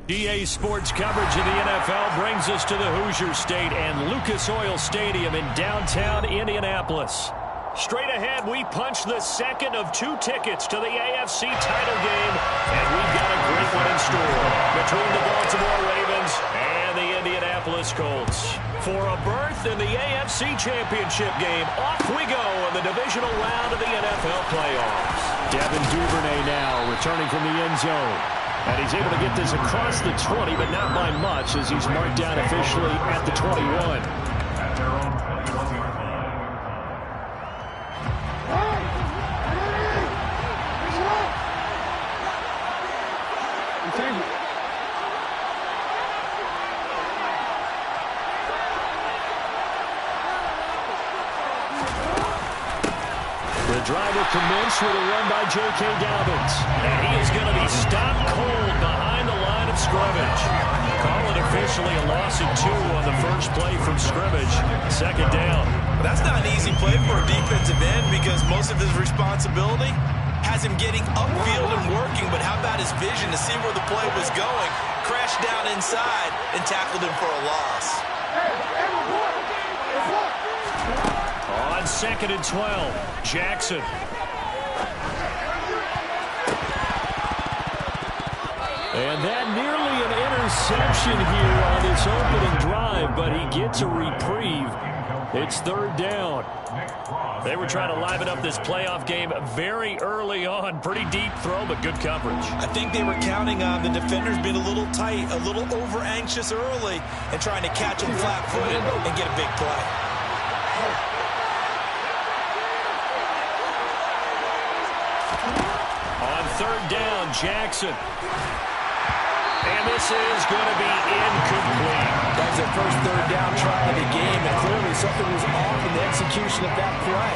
EA Sports coverage of the NFL brings us to the Hoosier State and Lucas Oil Stadium in downtown Indianapolis. Straight ahead, we punch the second of 2 tickets to the AFC title game, and we've got a great one in store between the Baltimore Ravens and the Indianapolis Colts. For a berth in the AFC Championship game, off we go in the divisional round of the NFL playoffs. Devin Duvernay now returning from the end zone. And he's able to get this across the 20, but not by much as he's marked down officially at the 21. The drive will commence with a run by J.K. Dobbins. And he is going to be stopped cold behind the line of scrimmage. Call it officially a loss of 2 on the first play from scrimmage. Second down. That's not an easy play for a defensive end because most of his responsibility has him getting upfield and working, but how about his vision to see where the play was going? Crashed down inside and tackled him for a loss. On 2nd and 12, Jackson. And that nearly an interception here on this opening drive, but he gets a reprieve. It's 3rd down. They were trying to liven up this playoff game very early on. Pretty deep throw, but good coverage. I think they were counting on the defenders being a little tight, a little over-anxious early, and trying to catch them flat-footed and get a big play. On 3rd down, Jackson. And this is going to be incomplete. That was their first 3rd down try of the game, and clearly something was off in the execution of that play.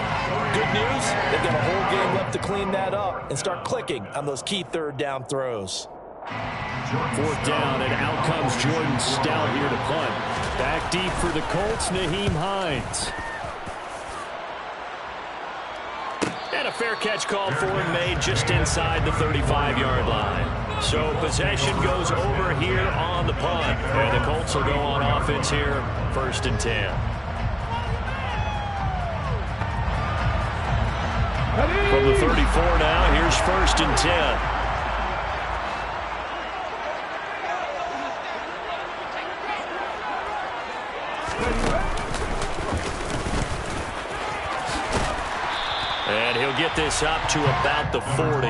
Good news, they've got a whole game left to clean that up and start clicking on those key 3rd down throws. 4th down, and out comes Jordan Stout here to punt. Back deep for the Colts, Nyheim Hines. And a fair catch call for him made just inside the 35-yard line. So possession goes over here on the punt. And the Colts will go on offense here, 1st and 10. From the 34 now, here's 1st and 10. And he'll get this up to about the 40.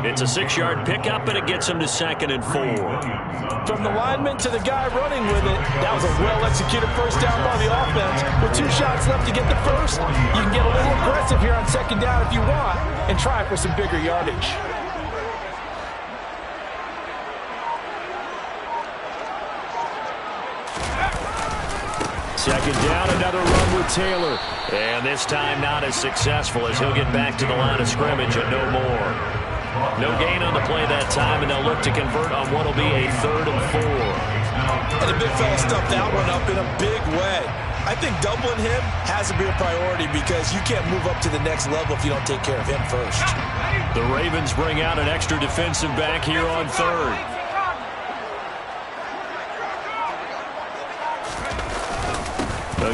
It's a 6-yard pickup, and it gets him to 2nd and 4. From the lineman to the guy running with it, that was a well-executed first down by the offense. With 2 shots left to get the first, you can get a little aggressive here on 2nd down if you want and try for some bigger yardage. Second down, another run with Taylor. And this time not as successful as he'll get back to the line of scrimmage and no more. No gain on the play that time, and they'll look to convert on what will be a 3rd and 4. And the big fella stuffed that one up in a big way. I think doubling him has to be a priority because you can't move up to the next level if you don't take care of him first. The Ravens bring out an extra defensive back here on 3rd.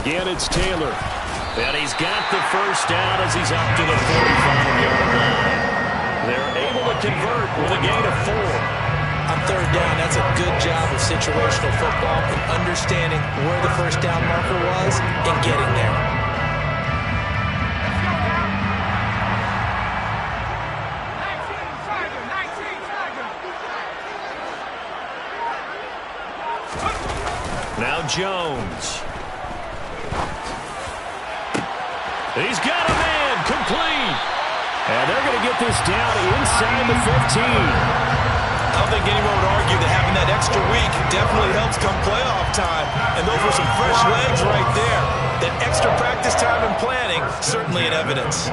Again, it's Taylor. And he's got the first down as he's up to the 45-yard line. They're able to convert with a gain of 4. On 3rd down, that's a good job of situational football and understanding where the first down marker was and getting there. Now Jones. He's got a man, complete. And they're going to get this down inside the 15. I don't think anyone would argue that having that extra week definitely helps come playoff time. And those were some fresh legs right there. That extra practice time and planning, certainly in evidence.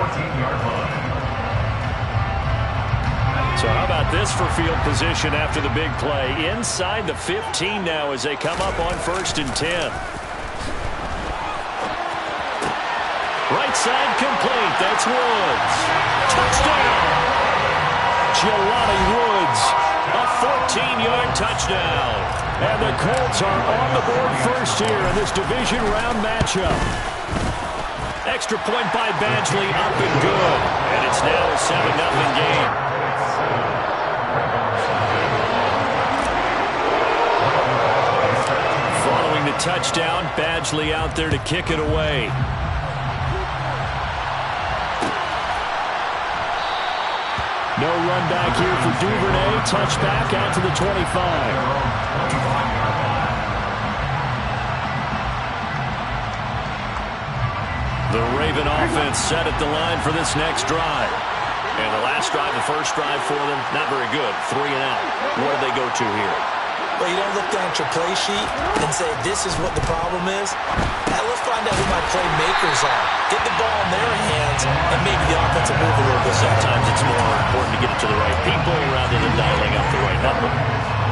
So how about this for field position after the big play? Inside the 15 now as they come up on 1st and 10. Right side complete. That's Woods. Touchdown. Jelani Woods. A 14-yard touchdown. And the Colts are on the board first here in this division round matchup. Extra point by Badgley, up and good. And it's now a 7-0 game. Following the touchdown, Badgley out there to kick it away. No run back here for Duvernay. Touchback out to the 25. The Raven offense set at the line for this next drive. And the last drive, the first drive for them, not very good. 3 and out. What do they go to here? Well, you don't look down at your play sheet and say, this is what the problem is. Let's find out who my playmakers are. Get the ball in their hands, and maybe the offense will move a little bit. Sometimes it's more important to get it to the right people rather than dialing up the right number.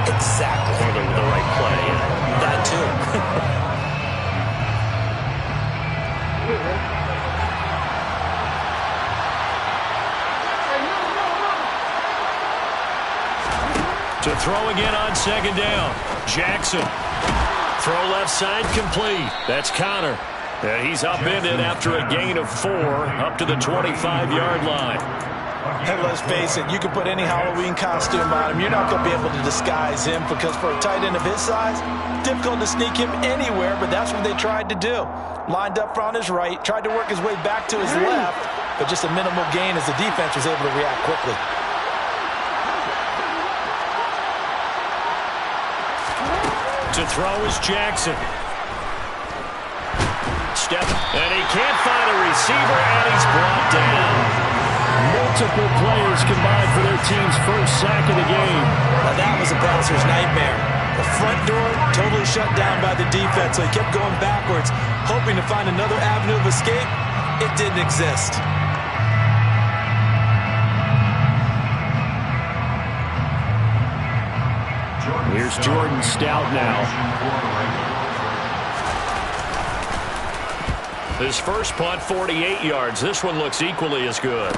Exactly. Or the right play. That too. To throw again on second down. Jackson. Throw left side complete. That's Connor. And he's upended after a gain of 4 up to the 25-yard line. And let's face it, you can put any Halloween costume on him. You're not going to be able to disguise him because for a tight end of his size, difficult to sneak him anywhere, but that's what they tried to do. Lined up on his right, tried to work his way back to his left, but just a minimal gain as the defense was able to react quickly. To throw is Jackson. Step, and he can't find a receiver, and he's brought down. Multiple players combined for their team's first sack of the game. Now that was a bouncer's nightmare. The front door totally shut down by the defense, so he kept going backwards, hoping to find another avenue of escape. It didn't exist. Here's Jordan Stout now. His first punt, 48 yards. This one looks equally as good.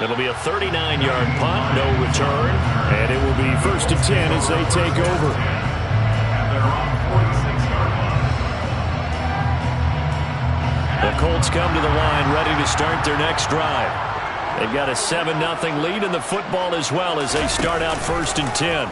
It'll be a 39-yard punt, no return, and it will be 1st and 10 as they take over. The Colts come to the line ready to start their next drive. They've got a 7-0 lead in the football as well as they start out 1st and 10.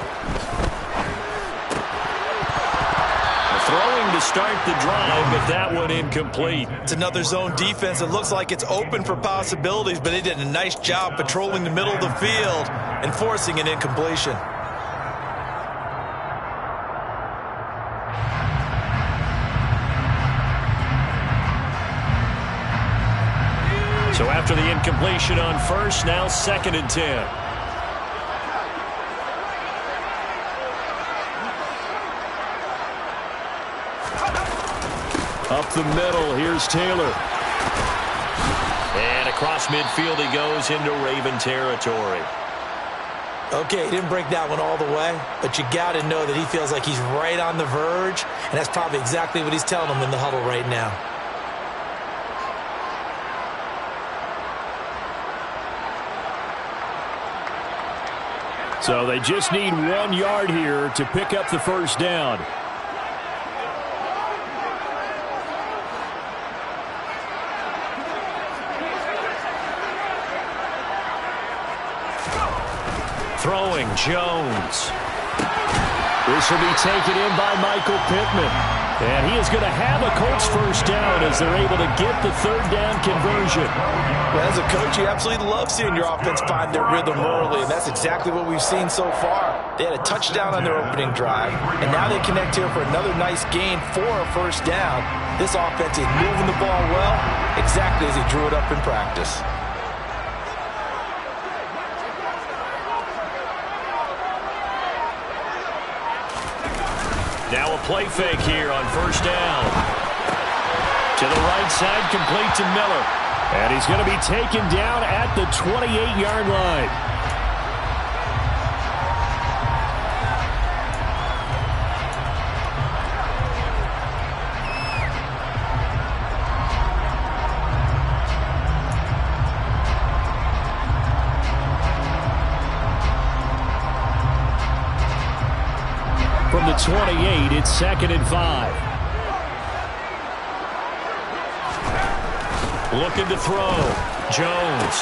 Throwing to start the drive, but that one incomplete. It's another zone defense. It looks like it's open for possibilities, but they did a nice job patrolling the middle of the field and forcing an incompletion. So after the incompletion on first, now 2nd and 10. Up the middle, here's Taylor. And across midfield he goes into Raven territory. Okay, he didn't break that one all the way, but you got to know that he feels like he's right on the verge, and that's probably exactly what he's telling them in the huddle right now. So they just need 1 yard here to pick up the first down. Throwing, Jones. This will be taken in by Michael Pittman. And he is going to have a Colts first down as they're able to get the 3rd down conversion. Well, as a coach, you absolutely love seeing your offense find their rhythm early, and that's exactly what we've seen so far. They had a touchdown on their opening drive, and now they connect here for another nice gain for a first down. This offense is moving the ball well, exactly as he drew it up in practice. Now a play fake here on first down. To the right side, complete to Miller. And he's going to be taken down at the 28-yard line. 28. It's 2nd and 5. Looking to throw. Jones.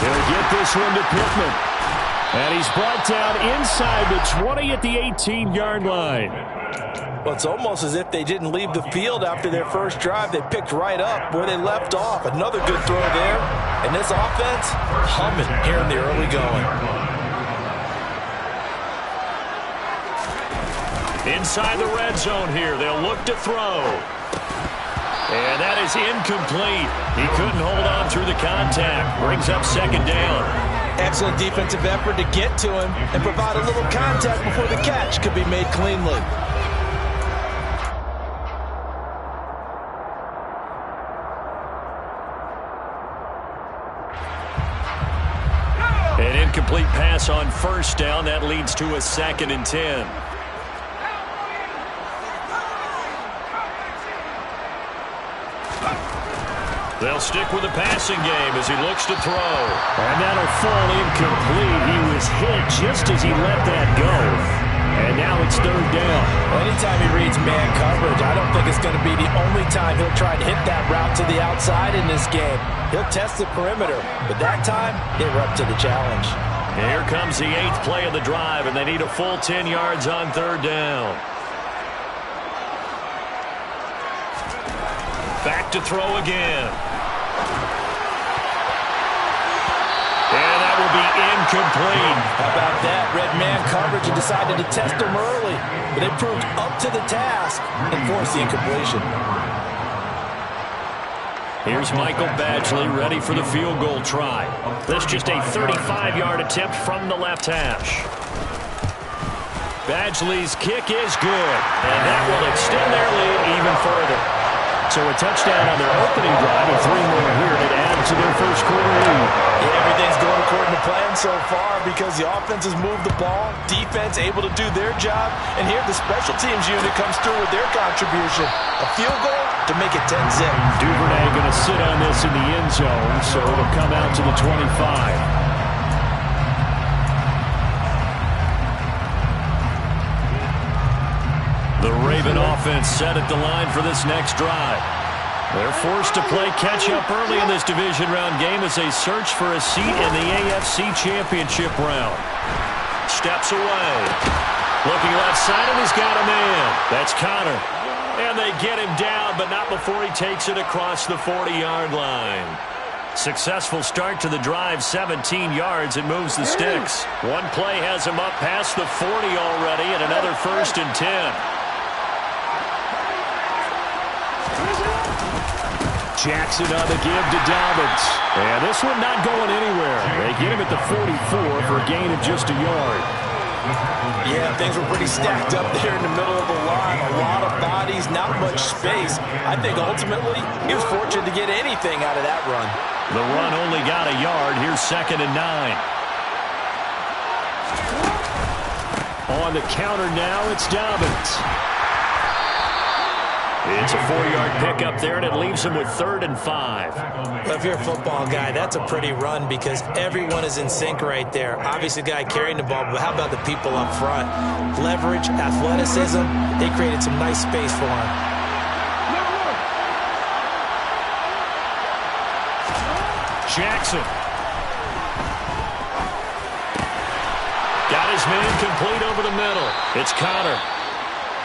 He'll get this one to Pittman. And he's brought down inside the 20 at the 18-yard line. Well, it's almost as if they didn't leave the field after their first drive. They picked right up where they left off. Another good throw there. And this offense, humming here in the early going. Inside the red zone here. They'll look to throw. And that is incomplete. He couldn't hold on through the contact. Brings up 2nd down. Excellent defensive effort to get to him and provide a little contact before the catch could be made cleanly. An incomplete pass on 1st down. That leads to a 2nd and 10. They'll stick with the passing game as he looks to throw. And that'll fall incomplete. He was hit just as he let that go. And now it's 3rd down. Anytime he reads man coverage, I don't think it's going to be the only time he'll try to hit that route to the outside in this game. He'll test the perimeter, but that time, they were up to the challenge. Here comes the 8th play of the drive, and they need a full 10 yards on 3rd down. Back to throw again. And that will be incomplete. How about that? Red man coverage and decided to test him early. But they proved up to the task and forced the incompletion. Here's Michael Badgley ready for the field goal try. This just a 35-yard attempt from the left hash. Badgley's kick is good. And that will extend their lead even further. So a touchdown on their opening drive and 3 more here to add to their first quarter lead. Yeah, everything's going according to plan so far because the offense has moved the ball, defense able to do their job, and here the special teams unit comes through with their contribution. A field goal to make it 10-zip. Duvernay going to sit on this in the end zone, so it'll come out to the 25. The Raven offense set at the line for this next drive. They're forced to play catch-up early in this division round game as they search for a seat in the AFC Championship round. Steps away. Looking left side, and he's got a man. That's Connor. And they get him down, but not before he takes it across the 40-yard line. Successful start to the drive, 17 yards, and moves the sticks. One play has him up past the 40 already, and another 1st and 10. Jackson on the give to Dobbins. And this one not going anywhere. They get him at the 44 for a gain of just a yard. Yeah, things were pretty stacked up there in the middle of the line. A lot of bodies, not much space. I think ultimately he was fortunate to get anything out of that run. The run only got a yard. Here's 2nd and 9. On the counter now, it's Dobbins. It's a 4-yard pickup there, and it leaves him with 3rd and 5. Well, if you're a football guy, that's a pretty run because everyone is in sync right there. Obviously, the guy carrying the ball, but how about the people up front? Leverage, athleticism, they created some nice space for him. Jackson. Got his man complete over the middle. It's Connor.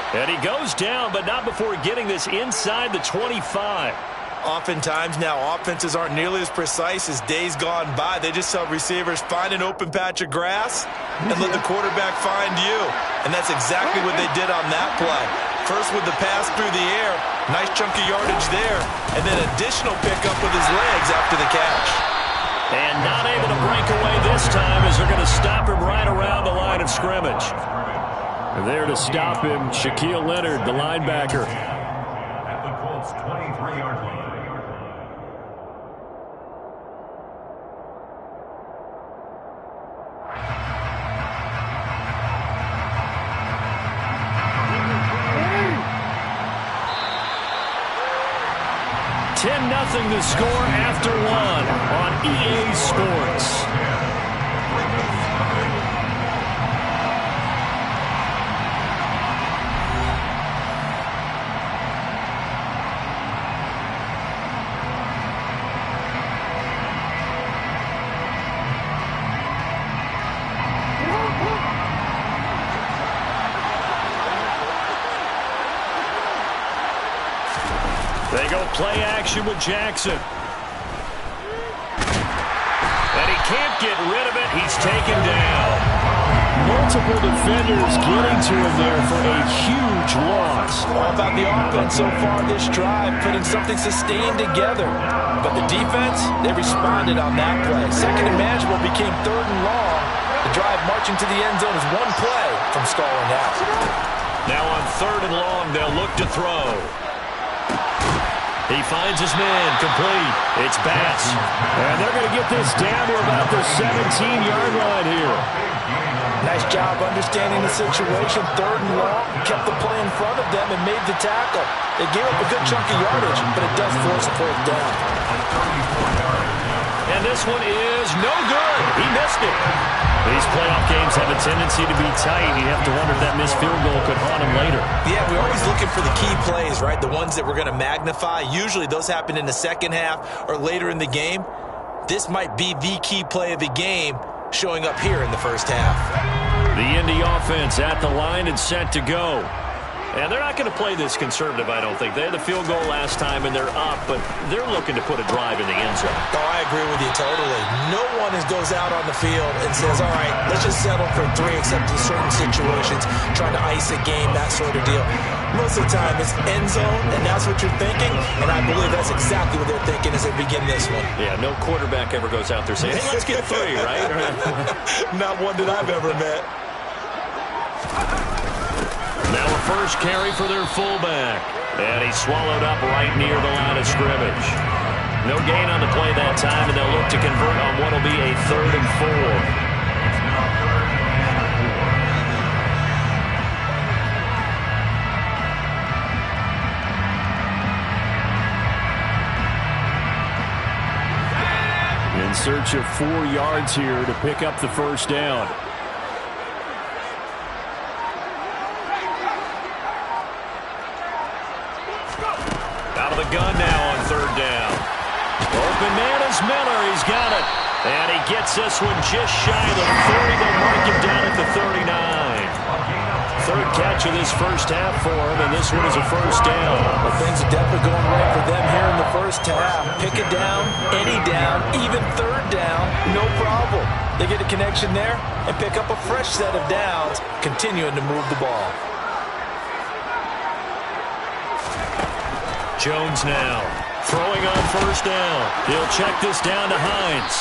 And he goes down, but not before getting this inside the 25. Oftentimes now offenses aren't nearly as precise as days gone by. They just tell receivers, find an open patch of grass and let the quarterback find you. And that's exactly what they did on that play. First with the pass through the air, nice chunk of yardage there, and then additional pickup with his legs after the catch. And not able to break away this time as they're going to stop him right around the line of scrimmage. There to stop him, Shaquille Leonard, the linebacker. At the Colts' 23-yard line. Nothing to score after 1 on EA Sports. They go play action with Jackson. And he can't get rid of it. He's taken down. Multiple defenders getting to him there for a huge loss. All about the offense so far this drive, putting something sustained together. But the defense, they responded on that play. Second and manageable became third and long. The drive marching to the end zone is one play from stalling out. Now on third and long, they'll look to throw. He finds his man, complete. It's Bass. And they're going to get this down to about the 17-yard line here. Nice job understanding the situation. Third and long, kept the play in front of them and made the tackle. They gave up a good chunk of yardage, but it does force a fourth down. And this one is no good. He missed it. These playoff games have a tendency to be tight. You have to wonder if that missed field goal could haunt him later. Yeah, we're always looking for the key plays, right? The ones that we're going to magnify. Usually those happen in the second half or later in the game. This might be the key play of the game showing up here in the first half. The Indy offense at the line and set to go. And they're not going to play this conservative, I don't think. They had the field goal last time, and they're up, but they're looking to put a drive in the end zone. Oh, I agree with you totally. No one goes out on the field and says, all right, let's just settle for 3 except in certain situations, trying to ice a game, that sort of deal. Most of the time, it's end zone, and that's what you're thinking, and I believe that's exactly what they're thinking as they begin this one. Yeah, no quarterback ever goes out there saying, hey, let's get 3, right? Not one that I've ever met. Now a first carry for their fullback. And he's swallowed up right near the line of scrimmage. No gain on the play that time, and they'll look to convert on what will be a 3rd and 4. In search of 4 yards here to pick up the first down. Out of the gun now on 3rd down. Open man is Miller. He's got it. And he gets this one just shy of the 30. They'll mark him down at the 39. 3rd catch of this first half for him, and this one is a first down. Well, things are definitely going right for them here in the first half. Pick it down, any down, even 3rd down, no problem. They get a connection there and pick up a fresh set of downs, continuing to move the ball. Jones now throwing on first down. He'll check this down to Hines.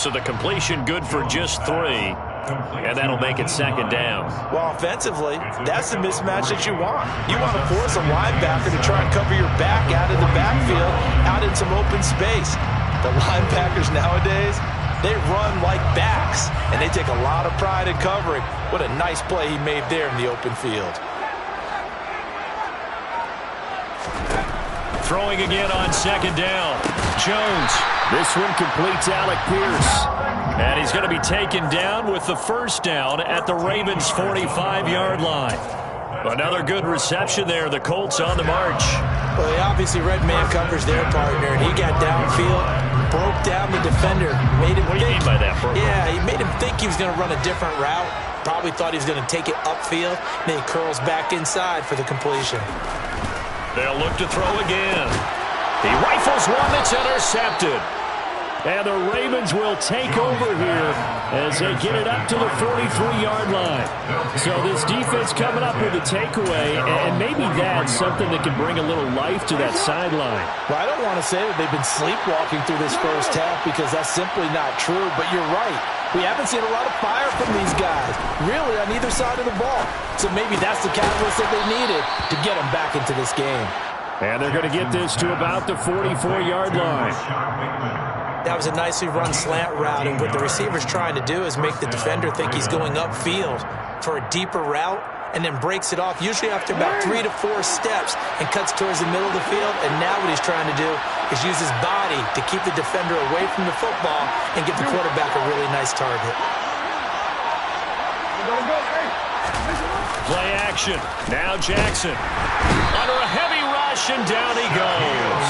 So the completion good for just 3. And that'll make it 2nd down. Well, offensively, that's the mismatch that you want. You want to force a linebacker to try and cover your back out of the backfield, out in some open space. The linebackers nowadays, they run like backs, and they take a lot of pride in covering. What a nice play he made there in the open field. Throwing again on 2nd down. Jones. This one completes Alec Pierce. And he's going to be taken down with the first down at the Ravens' 45-yard line. Another good reception there. The Colts on the march. Well, he obviously read man coverage their partner, and he got downfield, broke down the defender, made him What do you mean by that, Burke? Yeah, he made him think he was going to run a different route. Probably thought he was going to take it upfield. Then he curls back inside for the completion. They'll look to throw again. He rifles one that's intercepted. And the Ravens will take over here as they get it up to the 43-yard line. So this defense coming up with a takeaway, and maybe that's something that can bring a little life to that sideline. Well, I don't want to say that they've been sleepwalking through this first half because that's simply not true, but you're right. We haven't seen a lot of fire from these guys, really, on either side of the ball. So maybe that's the catalyst that they needed to get them back into this game. And they're going to get this to about the 44-yard line. That was a nicely run slant route, and what the receiver's trying to do is make the defender think he's going upfield for a deeper route, and then breaks it off, usually after about 3 to 4 steps, and cuts towards the middle of the field. And now what he's trying to do is use his body to keep the defender away from the football and give the quarterback a really nice target. Play action. Now Jackson. Under a heavy rush, and down he goes.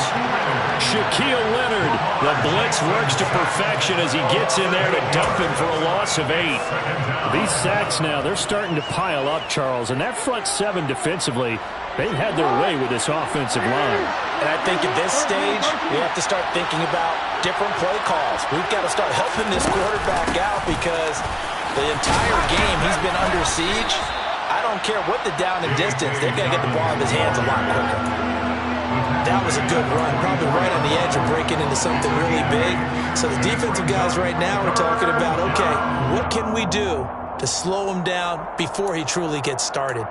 Shaquille Leonard. The blitz works to perfection as he gets in there to dump him for a loss of 8. These sacks now, they're starting to pile up, Charles. And that front seven defensively, they've had their way with this offensive line. And I think at this stage, we have to start thinking about different play calls. We've got to start helping this quarterback out because the entire game he's been under siege. I don't care what the down and distance, they've got to get the ball in his hands a lot quicker. That was a good run, probably right on the edge of breaking into something really big. So the defensive guys right now are talking about, okay, what can we do to slow him down before he truly gets started?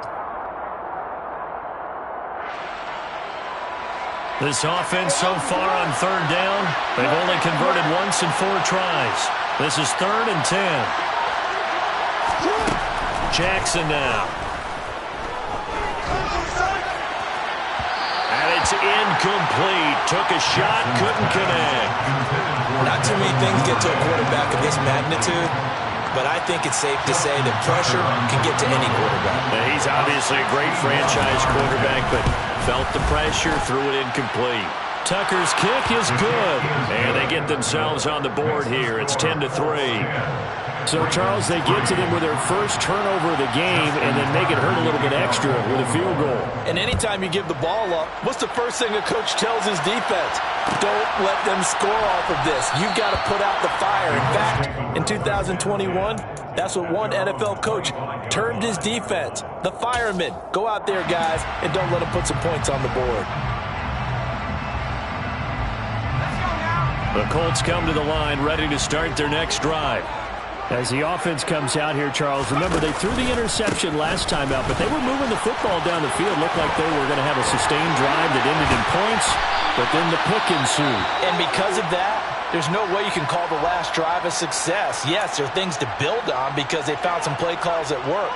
This offense so far on third down, they've only converted once in 4 tries. This is 3rd and 10. Jackson now. And it's incomplete. Took a shot, couldn't connect. Not too many things get to a quarterback of this magnitude, but I think it's safe to say that pressure can get to any quarterback. He's obviously a great franchise quarterback, but felt the pressure, threw it incomplete. Tucker's kick is good, and they get themselves on the board here. It's 10-3. So, Charles, they get to them with their first turnover of the game and then make it hurt a little bit extra with a field goal. And anytime you give the ball up, what's the first thing a coach tells his defense? Don't let them score off of this. You've got to put out the fire. In fact, in 2021, that's what one NFL coach termed his defense, the firemen. Go out there, guys, and don't let them put some points on the board. The Colts come to the line ready to start their next drive. As the offense comes out here, Charles, remember they threw the interception last time out, but they were moving the football down the field. Looked like they were going to have a sustained drive that ended in points, but then the pick ensued. And because of that, there's no way you can call the last drive a success. Yes, there are things to build on because they found some play calls that work.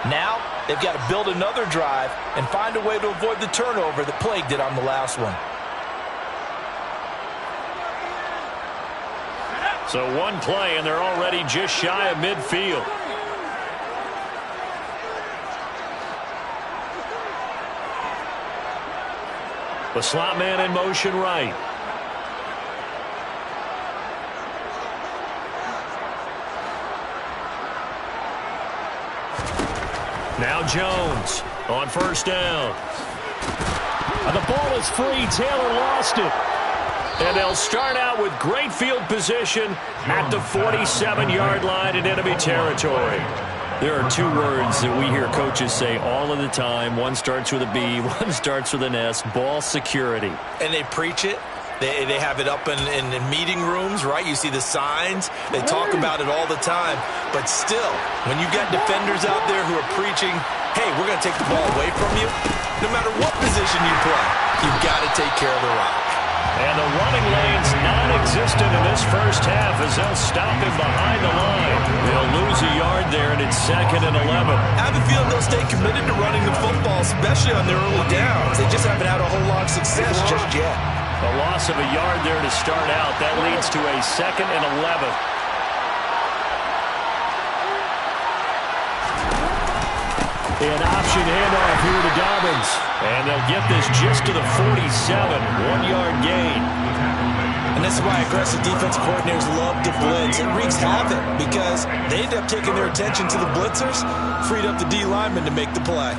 Now, they've got to build another drive and find a way to avoid the turnover that plagued it on the last one. So one play, and they're already just shy of midfield. The slot man in motion right. Now Jones on first down. And the ball is free. Taylor lost it. And they'll start out with great field position at the 47-yard line in enemy territory. There are 2 words that we hear coaches say all of the time. One starts with a B, one starts with an S, ball security. And they preach it. They have it up in meeting rooms, right? You see the signs. They talk about it all the time. But still, when you've got defenders out there who are preaching, hey, we're going to take the ball away from you, no matter what position you play, you've got to take care of the rock. And the running lane's non-existent in this first half as they'll stop him behind the line. They'll lose a yard there, and it's 2nd and 11. I have a feeling they'll stay committed to running the football, especially on their early downs. They just haven't had a whole lot of success just yet. A loss of a yard there to start out. That leads to a 2nd and 11. An option handoff here to Dobbins. And they'll get this just to the 47. 1-yard gain. And this is why aggressive defense coordinators love to blitz. It wreaks havoc because they end up taking their attention to the blitzers, freed up the D lineman to make the play.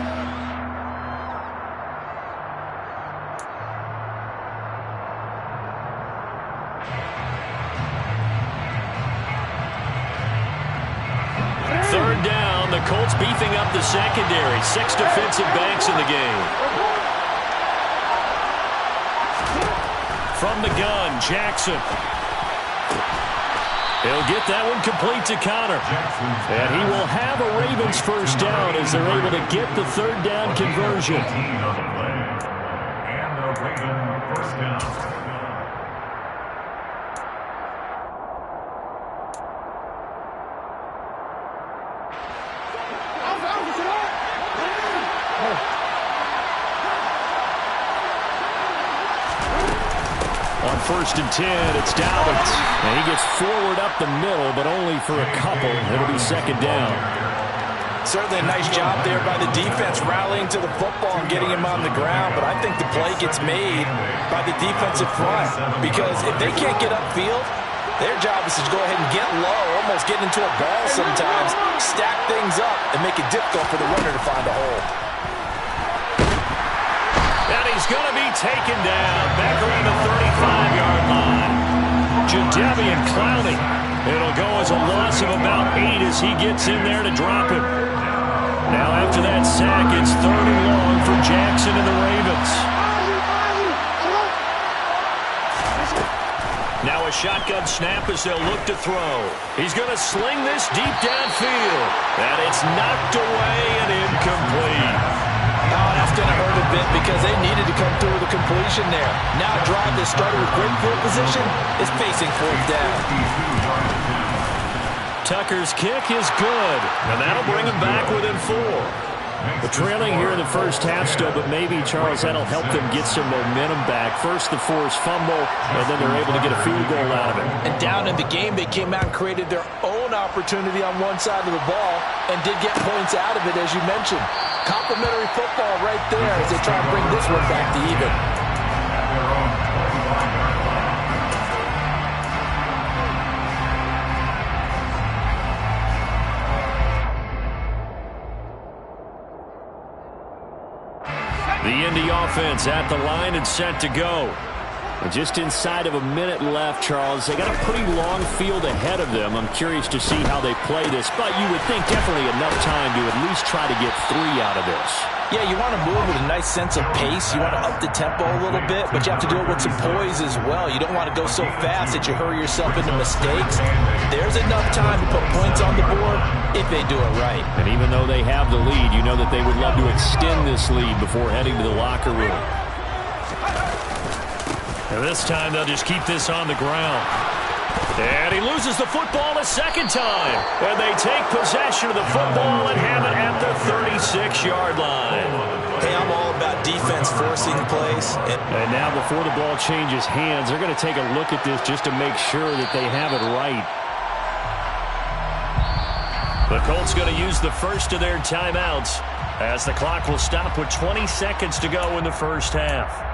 Third down, the Colts beefing up the secondary. 6 defensive backs in the game. From the gun, Jackson. He'll get that one complete to Connor. And he will have a Ravens first down as they're able to get the third down conversion. And the Ravens first down. On 1st and 10, it's Dobbins. And he gets forward up the middle, but only for a couple. It'll be 2nd down. Certainly a nice job there by the defense, rallying to the football and getting him on the ground. But I think the play gets made by the defensive front, because if they can't get upfield, their job is to go ahead and get low, almost get into a ball sometimes, stack things up, and make it difficult for the runner to find a hole. And he's going to be taken down back around the 35-yard line. Jadeveon Clowney. It'll go as a loss of about 8 as he gets in there to drop him. Now after that sack, it's 3rd and long for Jackson and the Ravens. Now a shotgun snap as they'll look to throw. He's going to sling this deep downfield. And it's knocked away and incomplete. Oh, that's going to hurt a bit because they needed to come through the completion there. Now a drive that started with great field position is facing 4th down. Tucker's kick is good, and that'll bring him back within 4. The trailing here in the first half still, but maybe, Charles, that'll help them get some momentum back. First the forced fumble, and then they're able to get a field goal out of it. And down in the game, they came out and created their own opportunity on one side of the ball and did get points out of it, as you mentioned. Complimentary football right there as they try to bring this one back to even. The Indy offense at the line and set to go. And just inside of a minute left, Charles. They got a pretty long field ahead of them. I'm curious to see how they play this, but you would think definitely enough time to at least try to get 3 out of this. Yeah, you want to move with a nice sense of pace. You want to up the tempo a little bit, but you have to do it with some poise as well. You don't want to go so fast that you hurry yourself into mistakes. There's enough time to put points on the board if they do it right. And even though they have the lead, you know that they would love to extend this lead before heading to the locker room. And this time they'll just keep this on the ground. And he loses the football a second time. And they take possession of the football and have it at the 36-yard line. Hey, I'm all about defense forcing plays. And now before the ball changes hands, they're going to take a look at this just to make sure that they have it right. The Colts going to use the first of their timeouts as the clock will stop with 20 seconds to go in the first half.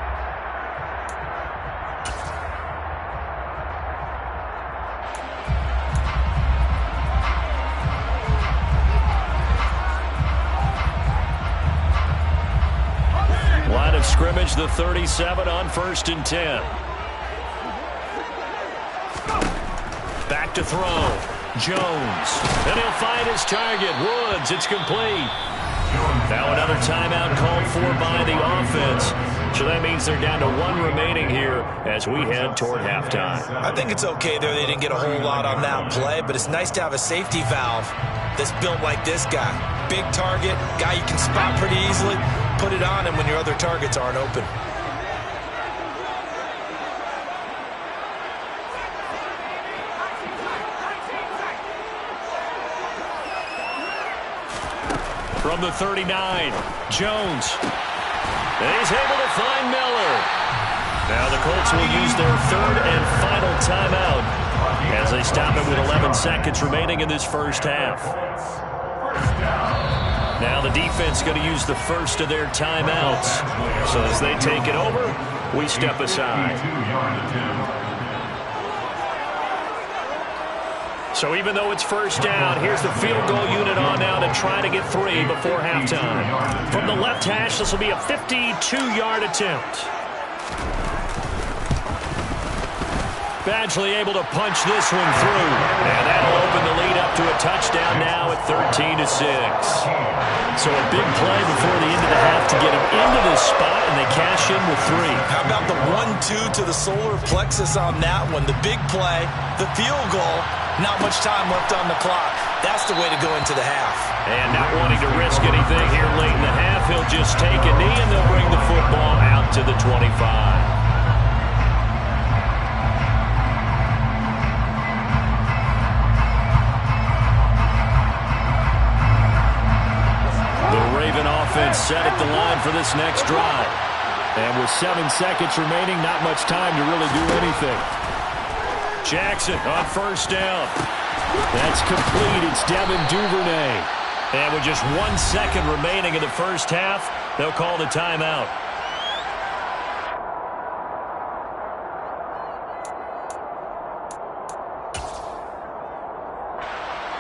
Line of scrimmage, the 37 on 1st and 10. Back to throw. Jones. And he'll find his target. Woods. It's complete. Now another timeout called for by the offense. So that means they're down to 1 remaining here as we head toward halftime. I think it's okay there. They didn't get a whole lot on that play, but it's nice to have a safety valve that's built like this guy. Big target, guy you can spot pretty easily. Put it on him when your other targets aren't open. From the 39, Jones. And he's able to find Miller. Now the Colts will use their 3rd and final timeout as they stop it with 11 seconds remaining in this first half. Now the defense going to use the first of their timeouts. So as they take it over, we step aside. So even though it's first down, here's the field goal unit on now to try to get 3 before halftime. From the left hash, this will be a 52-yard attempt. Badgley able to punch this one through. And that'll open the lead up to a touchdown now at 13-6. So a big play before the end of the half to get him into this spot, and they cash in with 3. How about the 1-2 to the solar plexus on that one? The big play, the field goal, not much time left on the clock. That's the way to go into the half. And not wanting to risk anything here late in the half, he'll just take a knee, and they'll bring the football out to the 25. Offense set at the line for this next drive. And with 7 seconds remaining, not much time to really do anything. Jackson on first down. That's complete. It's Devin Duvernay. And with just 1 second remaining in the first half, they'll call the timeout.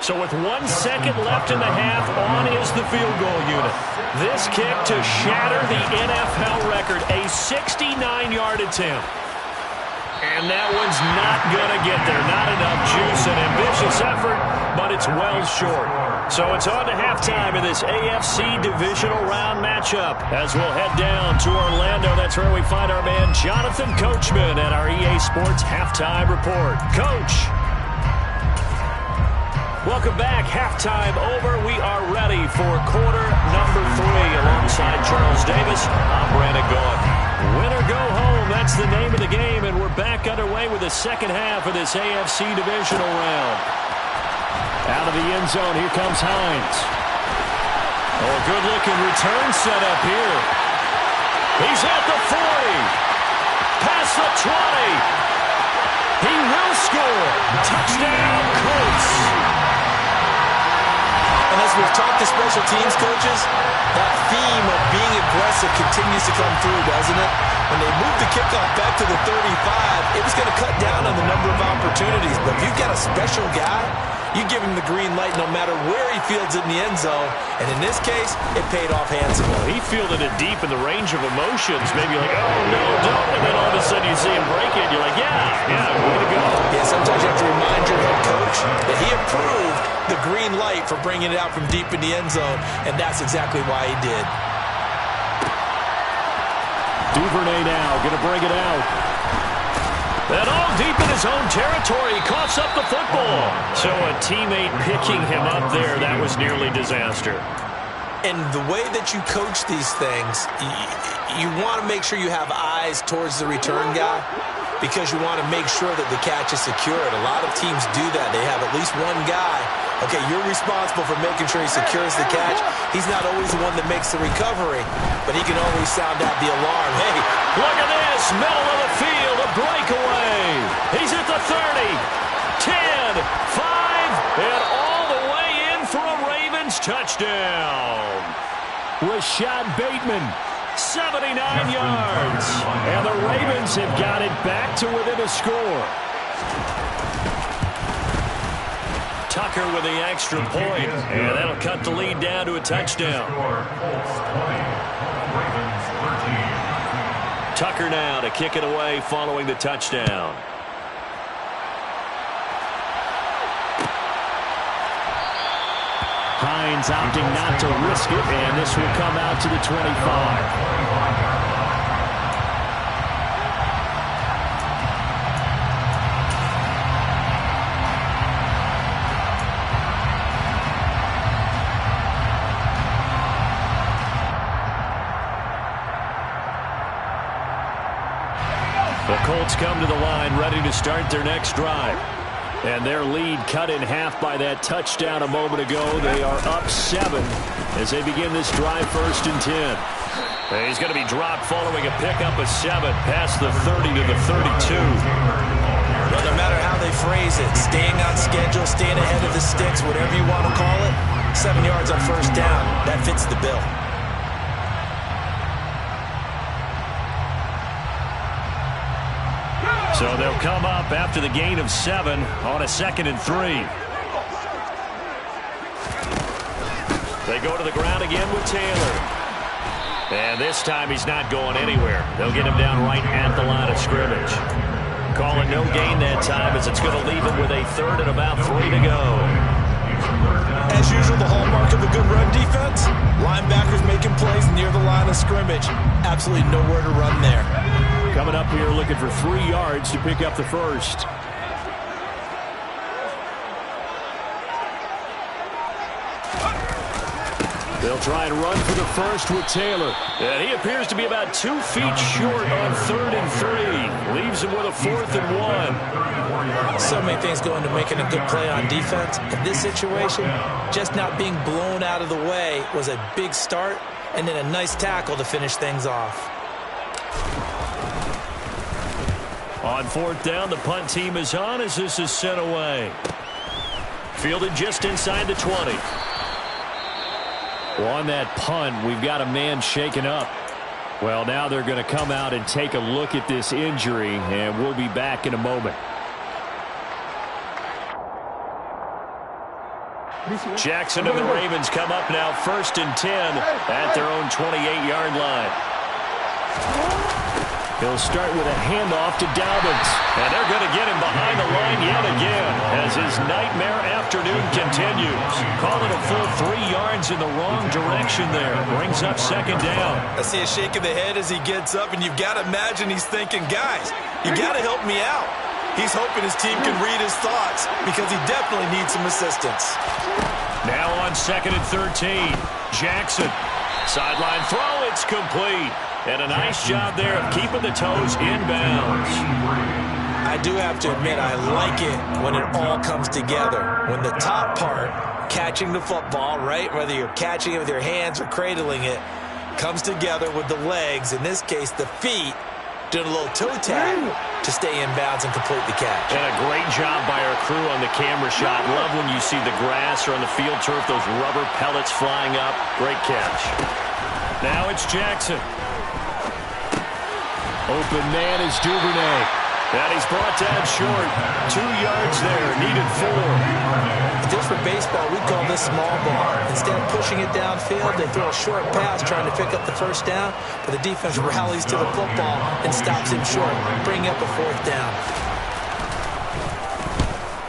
So with 1 second left in the half, on is the field goal unit. This kick to shatter the NFL record, a 69-yard attempt. And that one's not going to get there. Not enough juice, an ambitious effort, but it's well short. So it's on to halftime in this AFC divisional round matchup. As we'll head down to Orlando, that's where we find our man Jonathan Coachman at our EA Sports Halftime Report. Coach. Welcome back. Halftime over. We are ready for quarter number 3. Alongside Charles Davis, I'm Brandon Gaughan. Win or go home, that's the name of the game, and we're back underway with the second half of this AFC divisional round. Out of the end zone, here comes Hines. Oh, good-looking return set up here. He's at the 40. Past the 20. He will score. Touchdown, Colts. And as we've talked to special teams coaches, that theme of being aggressive continues to come through, doesn't it? When they moved the kickoff back to the 35, it was going to cut down on the number of opportunities. But if you've got a special guy, you give him the green light no matter where he fields it in the end zone. And in this case, it paid off handsomely. Well, he fielded it deep in the range of emotions. Maybe like, oh, no, don't. And then all of a sudden you see him break it. You're like, yeah, way to go. Yeah, sometimes you have to remind your head coach that he approved the green light for bringing it out from deep in the end zone. And that's exactly why he did. Duvernay now going to bring it out. And all deep in his own territory, he coughs up the football. So a teammate picking him up there, that was nearly disaster. And the way that you coach these things, you want to make sure you have eyes towards the return guy because you want to make sure that the catch is secured. A lot of teams do that. They have at least one guy. Okay, you're responsible for making sure he secures the catch. He's not always the one that makes the recovery, but he can always sound out the alarm. Hey, look at this, middle of the field, a breakaway. He's at the 30, 10, 5, and all the way in for a Ravens touchdown. Rashad Bateman, 79 yards. And the Ravens have got it back to within a score. Tucker with the extra point, and that'll cut the lead down to a touchdown. Tucker now to kick it away following the touchdown. Hines opting not to risk it, and this will come out to the 25. The Colts come to the line ready to start their next drive. And their lead cut in half by that touchdown a moment ago. They are up 7 as they begin this drive, 1st and 10. And he's going to be dropped following a pickup of 7 past the 30 to the 32. Well, no matter how they phrase it, staying on schedule, staying ahead of the sticks, whatever you want to call it, 7 yards on 1st down, that fits the bill. So they'll come up after the gain of 7 on a 2nd and 3. They go to the ground again with Taylor. And this time he's not going anywhere. They'll get him down right at the line of scrimmage. Call it no gain that time as it's going to leave him with a 3rd and about 3 to go. As usual, the hallmark of a good run defense, linebackers making plays near the line of scrimmage. Absolutely nowhere to run there. Coming up here looking for 3 yards to pick up the 1st. They'll try and run for the 1st with Taylor. And he appears to be about 2 feet short on 3rd and 3. Leaves him with a 4th and 1. So many things go into making a good play on defense. In this situation, just not being blown out of the way was a big start, and then a nice tackle to finish things off. On 4th down, the punt team is on as this is sent away. Fielded just inside the 20. Well, on that punt, we've got a man shaken up. Well, now they're going to come out and take a look at this injury, and we'll be back in a moment. Jackson and the Ravens come up now 1st and 10 at their own 28-yard line. He'll start with a handoff to Dobbins. And they're going to get him behind the line yet again as his nightmare afternoon continues. Call it a full 3 yards in the wrong direction there. Brings up 2nd down. I see a shake of the head as he gets up, and you've got to imagine he's thinking, guys, you got to help me out. He's hoping his team can read his thoughts because he definitely needs some assistance. Now on 2nd and 13. Jackson. Sideline throw. It's complete. And a nice job there of keeping the toes inbounds. I do have to admit, I like it when it all comes together. When the top part, catching the football, right, whether you're catching it with your hands or cradling it, comes together with the legs, in this case the feet, doing a little toe tap to stay in bounds and complete the catch. And a great job by our crew on the camera shot. Love when you see the grass or on the field turf, those rubber pellets flying up. Great catch. Now it's Jackson. Open man is Duvernay. And he's brought down short. 2 yards there. Needed 4. If this were baseball, we'd call this small ball. Instead of pushing it downfield, they throw a short pass trying to pick up the 1st down, but the defense rallies to the football and stops him short, bringing up a 4th down.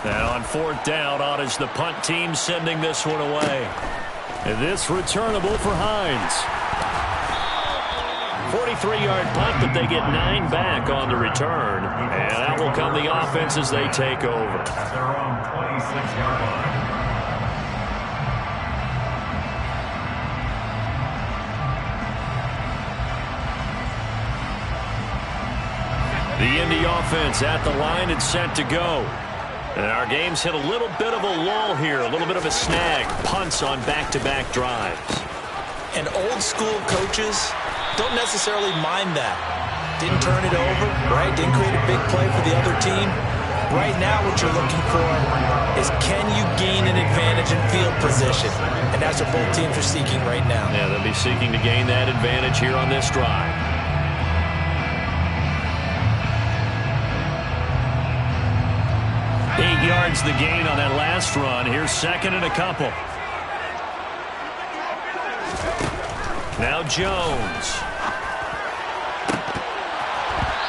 Now on 4th down, on is the punt team sending this one away. And this returnable for Hines. 43-yard punt, but they get 9 back on the return. And that will come the offense as they take over. At their own 26-yard line. The Indy offense at the line and set to go. And our game's hit a little bit of a lull here, a little bit of a snag. Punts on back-to-back drives. And old-school coaches don't necessarily mind that. Didn't turn it over, right? Didn't create a big play for the other team. Right now what you're looking for is, can you gain an advantage in field position? And that's what both teams are seeking right now. Yeah, they'll be seeking to gain that advantage here on this drive. Eight yards the gain on that last run. Here's 2nd and a couple. Now Jones.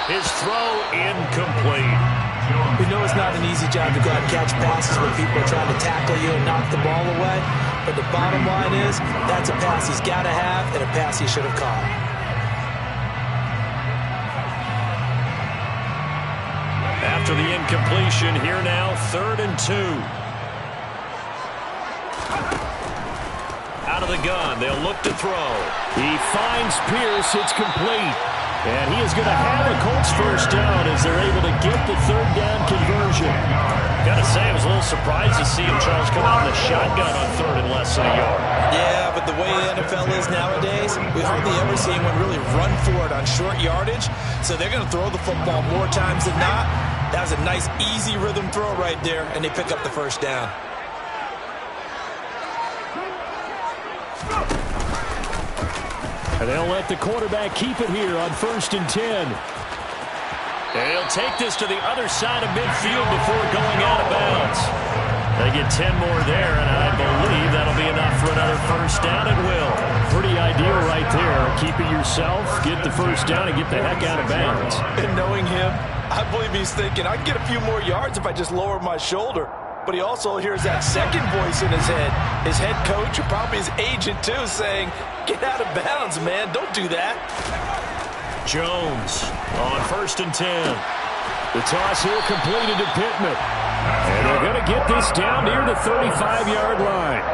His throw incomplete. We know it's not an easy job to go out and catch passes when people are trying to tackle you and knock the ball away. But the bottom line is, that's a pass he's got to have and a pass he should have caught. After the incompletion, here now, 3rd and 2. Out of the gun, they'll look to throw. He finds Pierce, it's complete. And he is going to have a Colts 1st down as they're able to get the 3rd down conversion. Got to say, I was a little surprised to see him, Charles, come out in the shotgun on 3rd and less than a yard. Yeah, but the way the NFL is nowadays, we hardly ever see anyone really run for it on short yardage. So they're going to throw the football more times than not. That was a nice, easy rhythm throw right there, and they pick up the 1st down. And they'll let the quarterback keep it here on 1st and 10. And he'll take this to the other side of midfield before going out of bounds. They get 10 more there, and I believe that'll be enough for another 1st down. It will. Pretty ideal right there. Keep it yourself, get the 1st down, and get the heck out of bounds. And knowing him, I believe he's thinking, I can get a few more yards if I just lower my shoulder. But he also hears that second voice in his head. His head coach, or probably his agent too, saying, get out of bounds, man. Don't do that. Jones on 1st and 10. The toss here completed to Pittman. And they're going to get this down near the 35-yard line.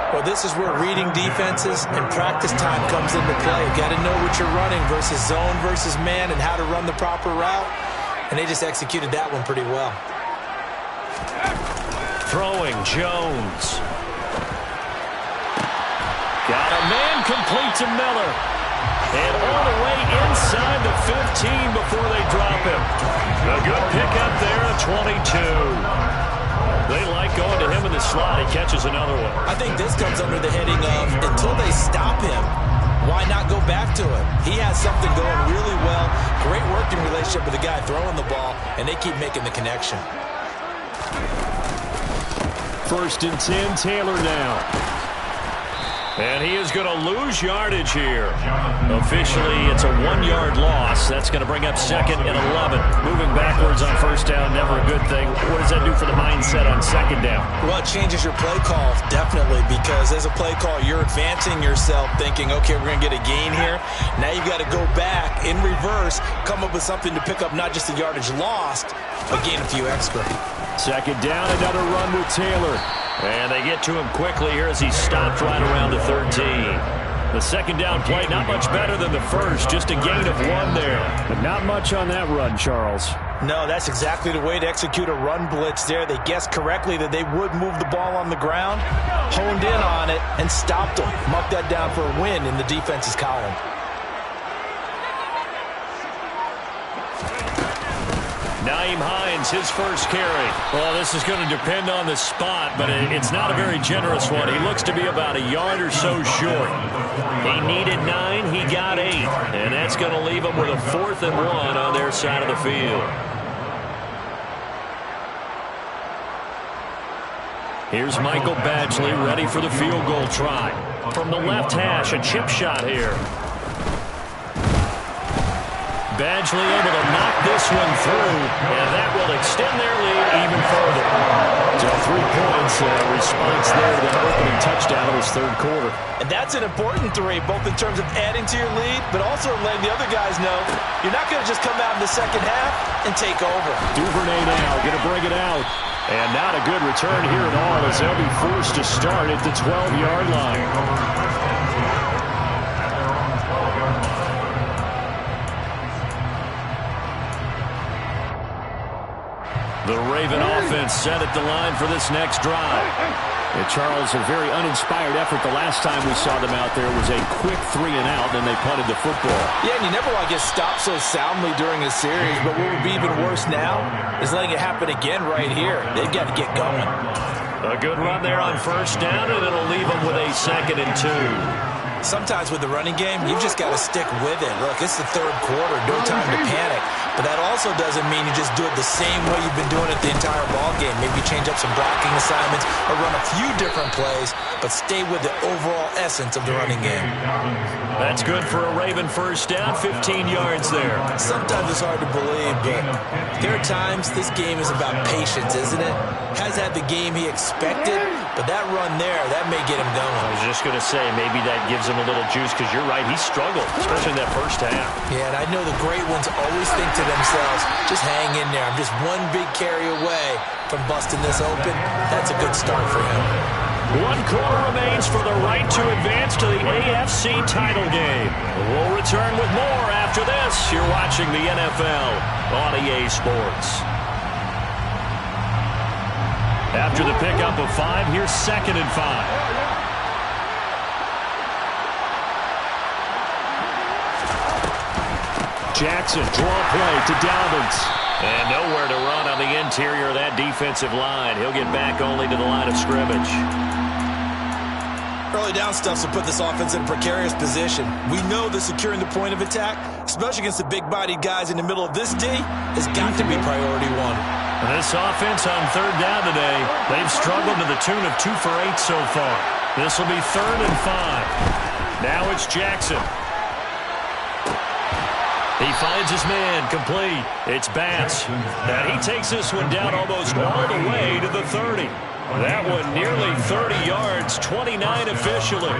Well, this is where reading defenses and practice time comes into play. You got to know what you're running versus zone versus man and how to run the proper route. And they just executed that one pretty well. Throwing Jones. Got a man complete to Miller. And all the way inside the 15 before they drop him. A good pickup there at 22. They like going to him in the the slot. He catches another one. I think this comes under the heading of until they stop him, why not go back to him? He has something going really well. Great working relationship with the guy throwing the ball, and they keep making the connection. 1st and 10, Taylor now. And he is going to lose yardage here. Officially, it's a 1-yard loss. That's going to bring up 2nd and 11. Moving backwards on 1st down, never a good thing. What does that do for the mindset on 2nd down? Well, it changes your play call, definitely, because as a play call, you're advancing yourself thinking, okay, we're going to get a gain here. Now you've got to go back in reverse, come up with something to pick up not just the yardage lost, but gain a few extra. 2nd down, another run with Taylor. And they get to him quickly here as he stopped right around the 13. The 2nd down play, not much better than the first, just a gain of 1 there. But not much on that run, Charles. No, that's exactly the way to execute a run blitz there. They guessed correctly that they would move the ball on the ground, honed in on it, and stopped them. Marked that down for a win in the defense's column. Nyheim Hines, his first carry. Well, this is going to depend on the spot, but it's not a very generous one. He looks to be about a yard or so short. He needed 9, he got 8. And that's going to leave him with a 4th and 1 on their side of the field. Here's Michael Badgley ready for the field goal try. From the left hash, a chip shot here. Badgley able to knock this one through, and that will extend their lead even further. So 3 points, response there to that opening touchdown in his 3rd quarter. And that's an important 3, both in terms of adding to your lead, but also letting the other guys know you're not going to just come out in the 2nd half and take over. Duvernay now going to bring it out. And not a good return here at all as they'll be forced to start at the 12-yard line. The Raven offense set at the line for this next drive. And Charles, a very uninspired effort the last time we saw them out there was a quick 3 and out, and they punted the football. Yeah, and you never want to get stopped so soundly during a series, but what would be even worse now is letting it happen again right here. They've got to get going. A good run there on 1st down, and it'll leave them with a 2nd and 2. Sometimes with the running game, you've just got to stick with it. Look, it's the 3rd quarter, no time to panic. But that also doesn't mean you just do it the same way you've been doing it the entire ball game. Maybe change up some blocking assignments or run a few different plays, but stay with the overall essence of the running game. That's good for a Raven 1st down, 15 yards there. Sometimes it's hard to believe, but there are times this game is about patience, isn't it? Has had the game he expected, but that run there, that may get him going. I was just going to say, maybe that gives him a little juice, because you're right, he struggled, especially in that 1st half. Yeah, and I know the great ones always think to themselves, just hang in there. I'm just one big carry away from busting this open. That's a good start for him. 1 quarter remains for the right to advance to the AFC title game. We'll return with more after this. You're watching the NFL on EA Sports. After the pickup of 5, here's 2nd and 5. Jackson, draw play to Dobbins. And nowhere to run on the interior of that defensive line. He'll get back only to the line of scrimmage. Early down stuff will put this offense in a precarious position. We know that securing the point of attack, especially against the big-bodied guys in the middle of this D, has got to be priority 1. This offense on 3rd down today, they've struggled to the tune of 2 for 8 so far. This will be 3rd and 5. Now it's Jackson. He finds his man, complete. It's Bass. And he takes this one down almost all the way to the 30. That one nearly 30 yards, 29 officially.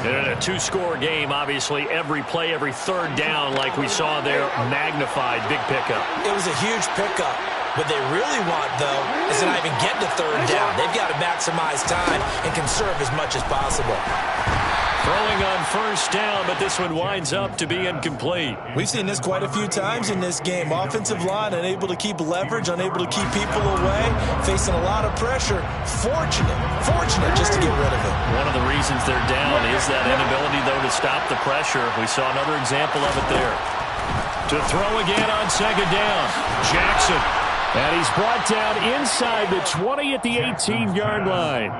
And in a 2-score game, obviously, every play, every 3rd down, like we saw there, magnified. Big pickup. It was a huge pickup. What they really want, though, is to not even get to 3rd down. They've got to maximize time and conserve as much as possible. Throwing on 1st down, but this one winds up to be incomplete. We've seen this quite a few times in this game. Offensive line unable to keep leverage, unable to keep people away, facing a lot of pressure. Fortunate just to get rid of it. One of the reasons they're down is that inability, though, to stop the pressure. We saw another example of it there. To throw again on 2nd down. Jackson. And he's brought down inside the 20 at the 18-yard line.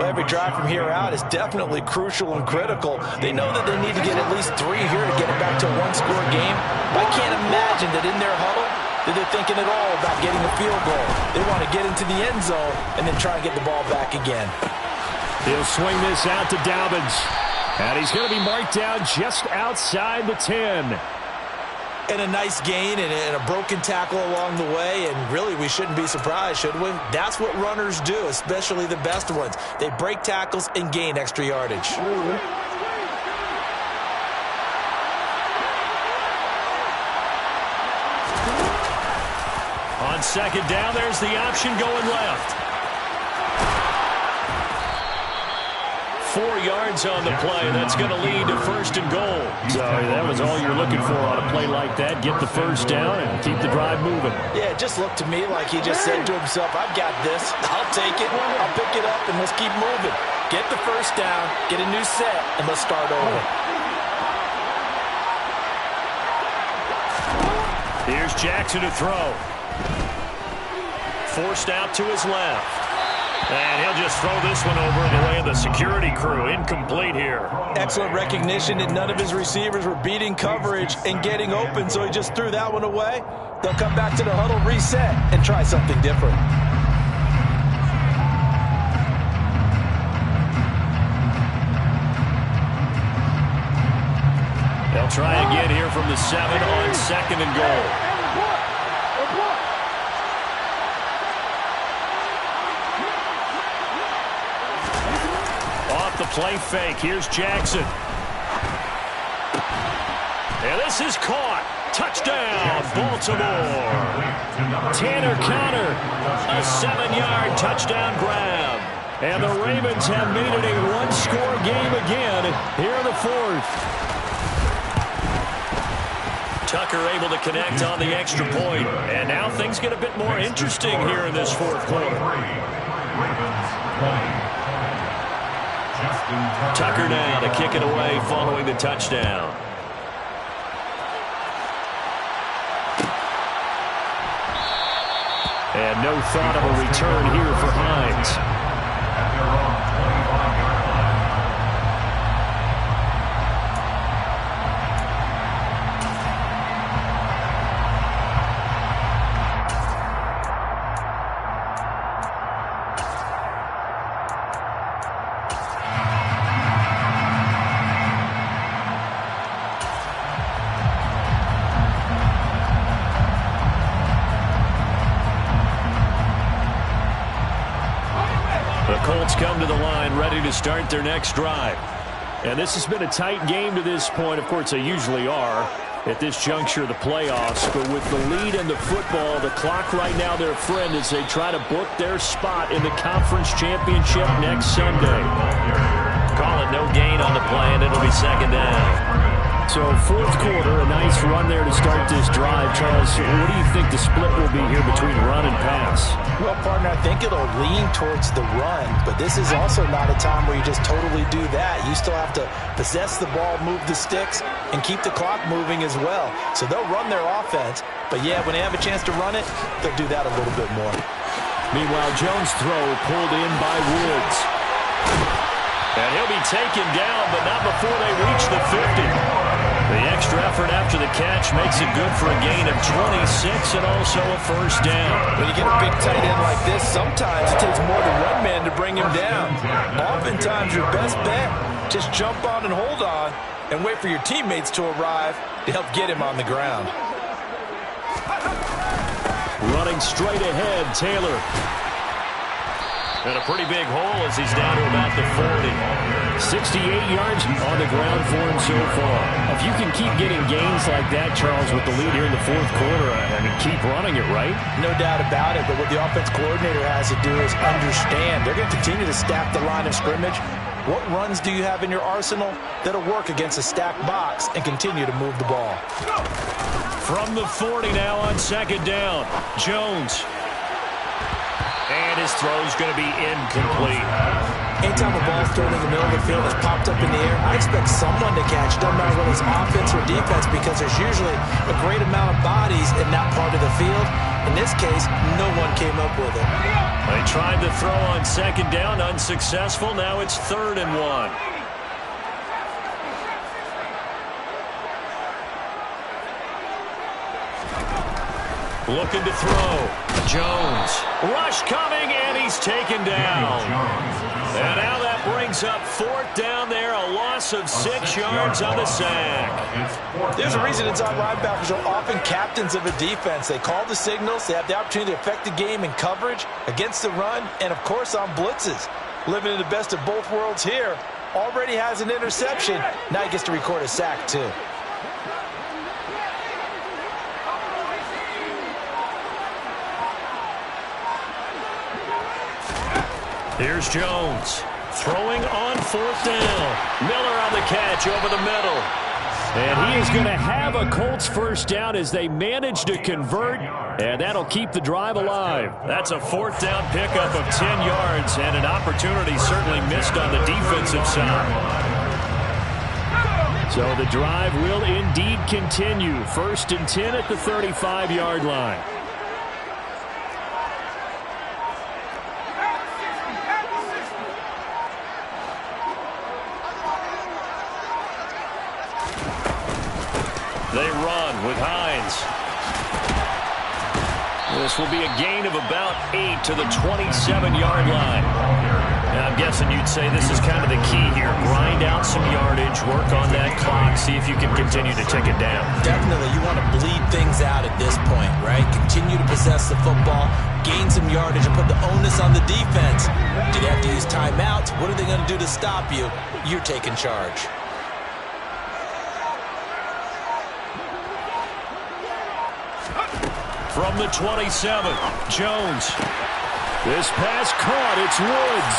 Well, every drive from here out is definitely crucial and critical. They know that they need to get at least 3 here to get it back to a one-score game. But I can't imagine that in their huddle that they're thinking at all about getting a field goal. They want to get into the end zone and then try and get the ball back again. He'll swing this out to Dobbins. And he's going to be marked down just outside the 10. And a nice gain and a broken tackle along the way, and really we shouldn't be surprised, should we? That's what runners do, especially the best ones. They break tackles and gain extra yardage. On second down, there's the option going left. 4 yards on the play. That's going to lead to 1st and goal. So that was all you're looking for on a play like that. Get the first down and keep the drive moving. Yeah, it just looked to me like he just said to himself, I've got this. I'll take it. I'll pick it up, and let's keep moving. Get the first down, get a new set, and let's start over. Here's Jackson to throw. Forced out to his left. And he'll just throw this one over the way of the security crew. Incomplete here. Excellent recognition that none of his receivers were beating coverage and getting open, so he just threw that one away. They'll come back to the huddle, reset, and try something different. They'll try again here from the 7 on 2nd and goal. The play fake. Here's Jackson. And this is caught. Touchdown, Baltimore. Tanner Conner, a 7-yard touchdown grab. And the Ravens have made it a one-score game again here in the 4th. Tucker able to connect on the extra point. And now things get a bit more interesting here in this 4th quarter. Tucker now to kick it away following the touchdown. And no thought of a return here for Hines. Colts come to the line ready to start their next drive. And this has been a tight game to this point. Of course, they usually are at this juncture of the playoffs. But with the lead in the football, the clock right now their friend as they try to book their spot in the conference championship next Sunday. Call it no gain on the play, and it'll be 2nd down. So 4th quarter, a nice run there to start this drive. Charles, what do you think the split will be here between run and pass? Well, partner, I think it'll lean towards the run, but this is also not a time where you just totally do that. You still have to possess the ball, move the sticks, and keep the clock moving as well. So they'll run their offense, but yeah, when they have a chance to run it, they'll do that a little bit more. Meanwhile, Jones' throw pulled in by Woods. And he'll be taken down, but not before they reach the 50. The extra effort after the catch makes it good for a gain of 26 and also a 1st down. When you get a big tight end like this, sometimes it takes more than one man to bring him down. Oftentimes, your best bet, just jump on and hold on and wait for your teammates to arrive to help get him on the ground. Running straight ahead, Taylor. And a pretty big hole as he's down to about the 40. 68 yards on the ground for him so far. If you can keep getting gains like that, Charles, with the lead here in the 4th quarter, I mean, keep running it, right? No doubt about it, but what the offense coordinator has to do is understand. They're going to continue to stack the line of scrimmage. What runs do you have in your arsenal that'll work against a stacked box and continue to move the ball? From the 40 now on 2nd down, Jones. And his throw's going to be incomplete. Anytime a ball's thrown in the middle of the field that's popped up in the air, I expect someone to catch. Doesn't matter whether it's offense or defense, because there's usually a great amount of bodies in that part of the field. In this case, no one came up with it. They tried to throw on second down, unsuccessful. Now it's 3rd and 1. Looking to throw. Jones. Rush coming, and he's taken down. And now that brings up 4th down there, a loss of 6 yards on the sack. There's a reason inside linebackers are often captains of a defense. They call the signals. They have the opportunity to affect the game in coverage, against the run, and, of course, on blitzes. Living in the best of both worlds here. Already has an interception. Now he gets to record a sack, too. Here's Jones. Throwing on 4th down. Miller on the catch over the middle. And he is going to have a Colts first down as they manage to convert, and that'll keep the drive alive. That's a 4th down pickup of 10 yards, and an opportunity certainly missed on the defensive side. So the drive will indeed continue. 1st and 10 at the 35-yard line. They run with Hines. This will be a gain of about 8 to the 27-yard line. Now, I'm guessing you'd say this is kind of the key here. Grind out some yardage, work on that clock, see if you can continue to tick it down. Definitely. You want to bleed things out at this point, right? Continue to possess the football, gain some yardage, and put the onus on the defense. Do they have to use timeouts? What are they going to do to stop you? You're taking charge. From the 27, Jones. This pass caught. It's Woods.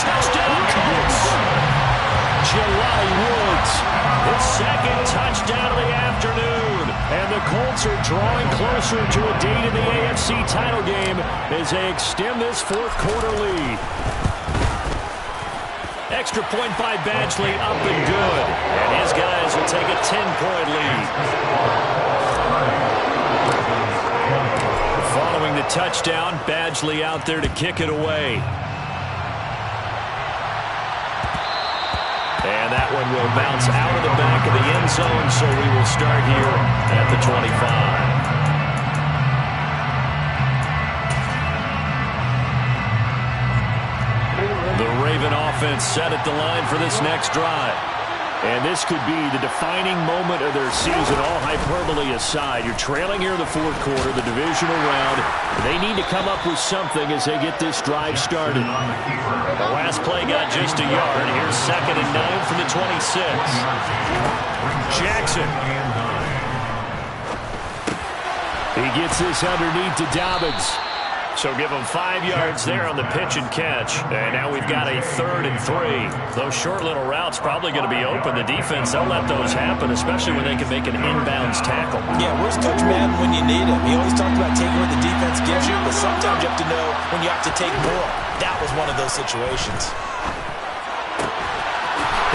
Touchdown, Colts. Jelani Woods. His 2nd touchdown of the afternoon. And the Colts are drawing closer to a date in the AFC title game as they extend this 4th quarter lead. Extra point by Badgley, up and good. And his guys will take a 10-point lead. Following the touchdown, Badgley out there to kick it away. And that one will bounce out of the back of the end zone, so we will start here at the 25. The Raven offense set at the line for this next drive. And this could be the defining moment of their season, all hyperbole aside. You're trailing here in the 4th quarter, the divisional round. They need to come up with something as they get this drive started. The last play got just a yard. Here's 2nd and 9 from the 26. Jackson. He gets this underneath to Dobbins. So give him 5 yards there on the pitch and catch. And now we've got a 3rd and 3. Those short little routes probably going to be open. The defense, they'll let those happen, especially when they can make an inbounds tackle. Yeah, where's Coach Madden when you need him? He always talks about taking what the defense gives you, but sometimes you have to know when you have to take more. That was one of those situations.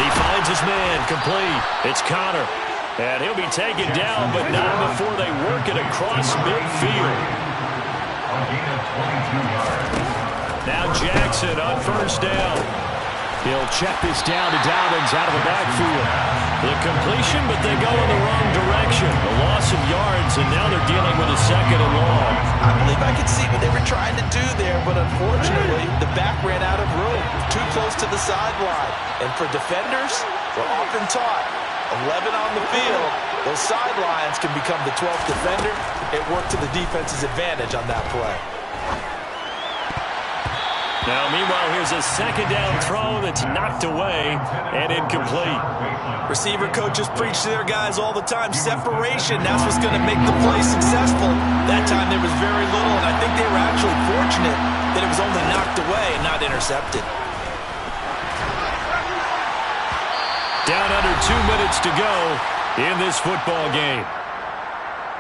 He finds his man, complete. It's Connor. And he'll be taken down, but not before they work it across midfield. Now Jackson on 1st down. He'll check this down to Dobbins out of the backfield. The completion, but they go in the wrong direction. A loss of yards, and now they're dealing with a 2nd and long. I believe I could see what they were trying to do there, but unfortunately, the back ran out of room. Too close to the sideline. And for defenders, we're often taught, 11 on the field, those sidelines can become the 12th defender. It worked to the defense's advantage on that play. Now, meanwhile, here's a 2nd down throw that's knocked away and incomplete. Receiver coaches preach to their guys all the time. Separation, that's what's going to make the play successful. That time there was very little, and I think they were actually fortunate that it was only knocked away and not intercepted. Down under 2 minutes to go in this football game.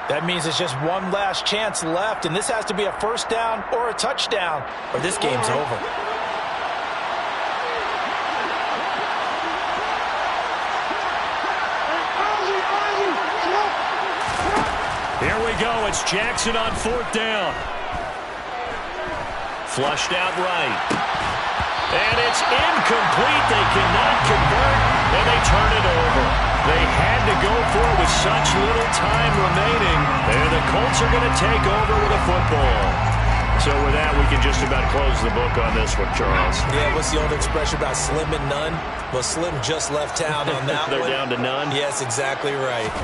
That means it's just one last chance left, and this has to be a 1st down or a touchdown, or this game's over. Here we go. It's Jackson on 4th down. Flushed out right. And it's incomplete. They cannot convert, and they turn it over. They had to go for it with such little time remaining. And the Colts are going to take over with a football. So with that, we can just about close the book on this one, Charles. Yeah, what's the old expression about slim and none? Well, Slim just left town on that They're one. down to none? Yes, exactly right.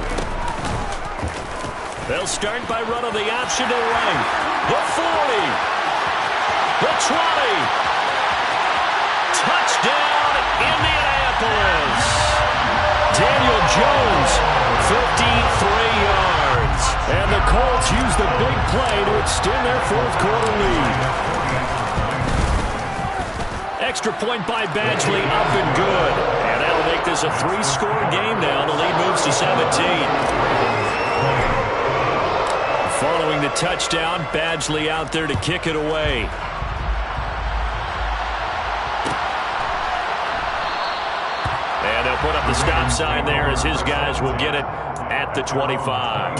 They'll start by running the option to the right. The 40. The 20. Touchdown, Indianapolis. Daniel Jones, 53 yards. And the Colts use the big play to extend their 4th quarter lead. Extra point by Badgley, up and good. And that'll make this a 3-score game now. The lead moves to 17. Following the touchdown, Badgley out there to kick it away. And they'll put up the stop sign there as his guys will get it at the 25.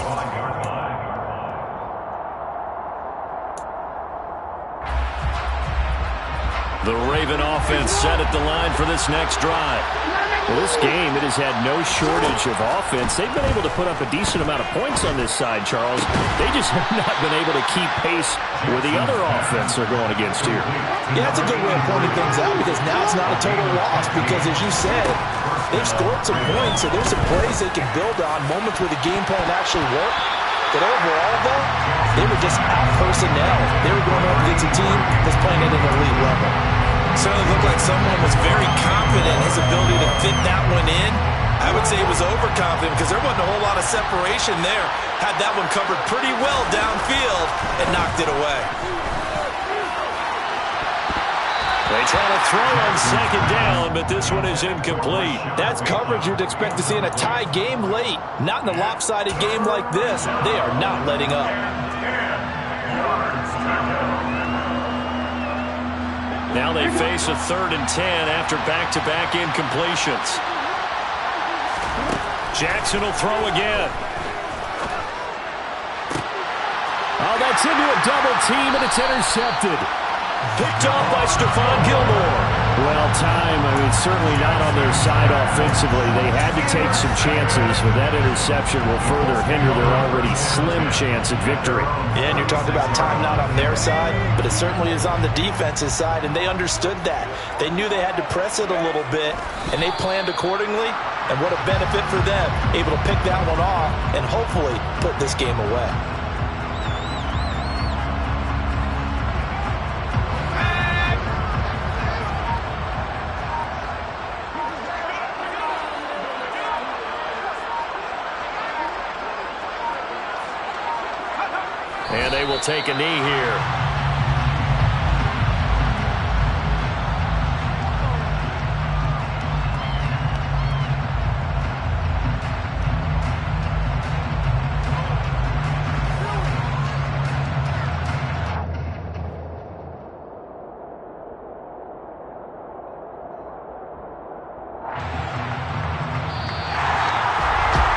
The Raven offense set at the line for this next drive. Well, this game, it has had no shortage of offense. They've been able to put up a decent amount of points on this side, Charles. They just have not been able to keep pace with the other offense they're going against here. Yeah, that's a good way of pointing things out because now it's not a total loss because, as you said, they've scored some points, so there's some plays they can build on, moments where the game plan actually worked. But overall, though, they were just out personnel. They were going up against a team that's playing at an elite level. Certainly looked like someone was very confident in his ability to fit that one in. I would say he was overconfident because there wasn't a whole lot of separation there. Had that one covered pretty well downfield and knocked it away. They try to throw on 2nd down, but this one is incomplete. That's coverage you'd expect to see in a tie game late. Not in a lopsided game like this. They are not letting up. Now they face a 3rd and 10 after back-to-back incompletions. Jackson will throw again. Oh, that's into a double team, and it's intercepted. Picked off by Stephon Gilmore. Well, certainly not on their side offensively. They had to take some chances, but that interception will further hinder their already slim chance at victory. Yeah, and you're talking about time not on their side, but it certainly is on the defensive side, and they understood that. They knew they had to press it a little bit, and they planned accordingly, and what a benefit for them, able to pick that one off and hopefully put this game away. And they will take a knee here.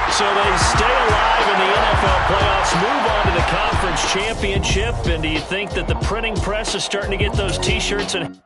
So they stay alive in the NFL playoffs, move on to the conference championship. And do you think that the printing press is starting to get those T-shirts and